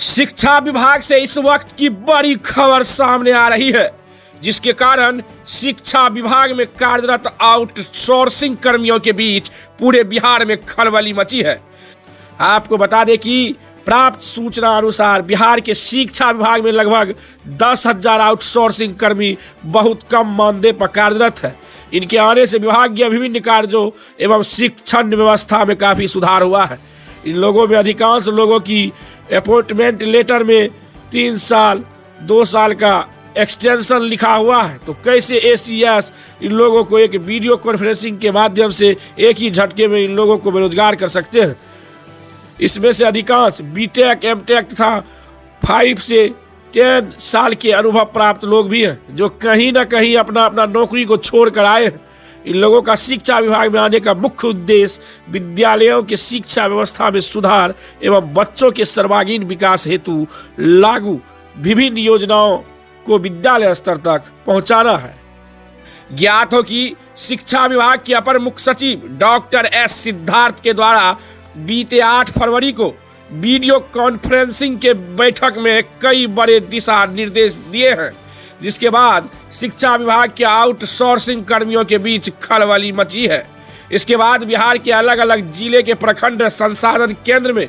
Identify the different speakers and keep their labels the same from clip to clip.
Speaker 1: शिक्षा विभाग से इस वक्त की बड़ी खबर सामने आ रही है, जिसके कारण शिक्षा विभाग में कार्यरत आउटसोर्सिंग कर्मियों के बीच पूरे बिहार में खलबली मची है। आपको बता दें कि प्राप्त सूचना अनुसार बिहार के शिक्षा विभाग में लगभग 10,000 आउटसोर्सिंग कर्मी बहुत कम मानदेय पर कार्यरत है। इनके आने से विभाग के विभिन्न कार्यों एवं शिक्षण व्यवस्था में काफी सुधार हुआ है। इन लोगों में अधिकांश लोगों की अपॉइंटमेंट लेटर में 3 साल 2 साल का एक्सटेंशन लिखा हुआ है। तो कैसे ACS इन लोगों को एक वीडियो कॉन्फ्रेंसिंग के माध्यम से एक ही झटके में इन लोगों को बेरोजगार कर सकते हैं। इसमें से अधिकांश BTech MTech तथा 5 से 10 साल के अनुभव प्राप्त लोग भी हैं, जो कहीं ना कहीं अपना नौकरी को छोड़ कर आए हैं। इन लोगों का शिक्षा विभाग में आने का मुख्य उद्देश्य विद्यालयों की शिक्षा व्यवस्था में सुधार एवं बच्चों के सर्वांगीण विकास हेतु लागू विभिन्न योजनाओं को विद्यालय स्तर तक पहुंचाना है। ज्ञात हो कि शिक्षा विभाग के अपर मुख्य सचिव डॉक्टर S सिद्धार्थ के द्वारा बीते 8 फरवरी को वीडियो कॉन्फ्रेंसिंग के बैठक में कई बड़े दिशा निर्देश दिए हैं, जिसके बाद शिक्षा विभाग के आउटसोर्सिंग कर्मियों के बीच खलबली मची है। इसके बाद बिहार के अलग अलग जिले के प्रखंड संसाधन केंद्र में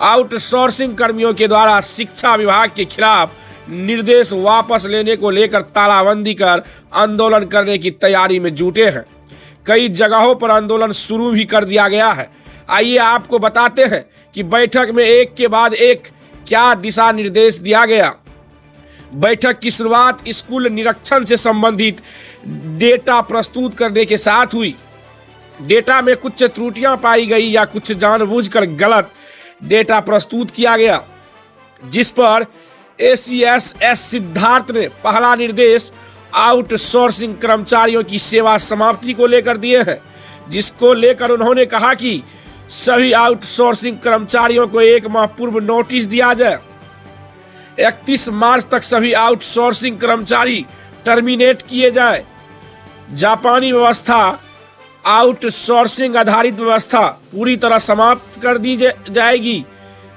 Speaker 1: आउटसोर्सिंग कर्मियों के द्वारा शिक्षा विभाग के खिलाफ निर्देश वापस लेने को लेकर तालाबंदी कर आंदोलन करने की तैयारी में जुटे हैं। कई जगहों पर आंदोलन शुरू भी कर दिया गया है। आइए आपको बताते हैं कि बैठक में एक के बाद एक क्या दिशा निर्देश दिया गया। बैठक की शुरुआत स्कूल निरीक्षण से संबंधित डेटा प्रस्तुत करने के साथ हुई। डेटा में कुछ त्रुटियां पाई गई या कुछ जानबूझकर गलत डेटा प्रस्तुत किया गया, जिस पर ACS S सिद्धार्थ ने पहला निर्देश आउटसोर्सिंग कर्मचारियों की सेवा समाप्ति को लेकर दिए हैं, जिसको लेकर उन्होंने कहा कि सभी आउटसोर्सिंग कर्मचारियों को 1 माह पूर्व नोटिस दिया जाए। 31 मार्च तक सभी आउटसोर्सिंग कर्मचारी टर्मिनेट किए जाए। जापानी व्यवस्था आउटसोर्सिंग आधारित व्यवस्था पूरी तरह समाप्त कर दी जाएगी।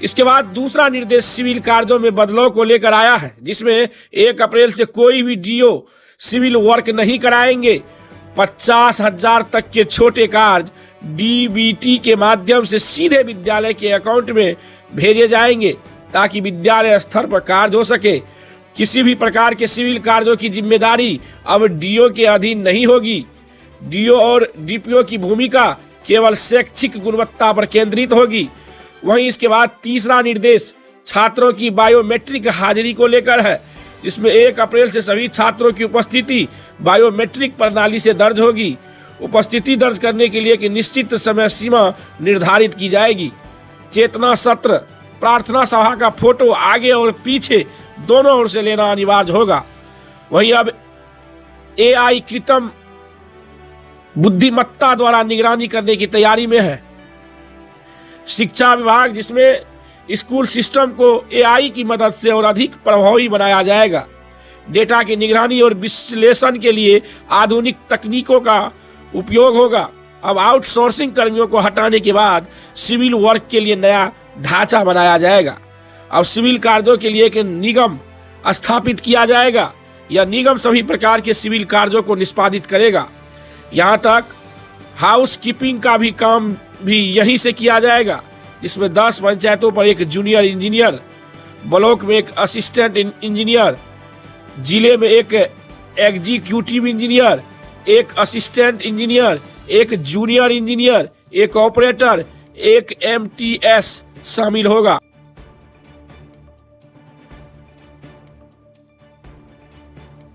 Speaker 1: इसके बाद दूसरा निर्देश सिविल कार्यों में बदलाव को लेकर आया है, जिसमें 1 अप्रैल से कोई भी DO सिविल वर्क नहीं कराएंगे। 50,000 तक के छोटे कार्य DBT के माध्यम से सीधे विद्यालय के अकाउंट में भेजे जाएंगे, ताकि विद्यालय स्तर पर कार्य हो सके। किसी भी प्रकार के सिविल कार्यों की जिम्मेदारी अब DO के अधीन नहीं होगी। DO और DPO की भूमिका केवल शैक्षिक गुणवत्ता पर केंद्रित होगी। वहीं इसके बाद तीसरा निर्देश छात्रों की बायोमेट्रिक हाजिरी को लेकर है, जिसमें 1 अप्रैल से सभी छात्रों की उपस्थिति बायोमेट्रिक प्रणाली से दर्ज होगी। उपस्थिति दर्ज करने के लिए एक निश्चित समय सीमा निर्धारित की जाएगी। चेतना सत्र, प्रार्थना सभा का फोटो आगे और पीछे दोनों ओर से लेना अनिवार्य होगा। वहीं अब AI कृत्रिम बुद्धिमत्ता द्वारा निगरानी करने की तैयारी में है। शिक्षा विभाग जिसमें स्कूल सिस्टम को AI की मदद से और अधिक प्रभावी बनाया जाएगा। डेटा की निगरानी और विश्लेषण के लिए आधुनिक तकनीकों का उपयोग होगा। अब आउटसोर्सिंग कर्मियों को हटाने के बाद सिविल वर्क के लिए नया ढांचा बनाया जाएगा। अब सिविल कार्यों के लिए एक निगम स्थापित किया जाएगा। यह निगम सभी प्रकार के सिविल कार्यों को निष्पादित करेगा। यहाँ तक हाउसकीपिंग का भी काम भी यहीं से किया जाएगा, जिसमें 10 पंचायतों पर एक जूनियर इंजीनियर, ब्लॉक में एक असिस्टेंट इंजीनियर, जिले में एक एग्जीक्यूटिव इंजीनियर, एक असिस्टेंट इंजीनियर, एक जूनियर इंजीनियर, एक ऑपरेटर, एक MTS शामिल होगा।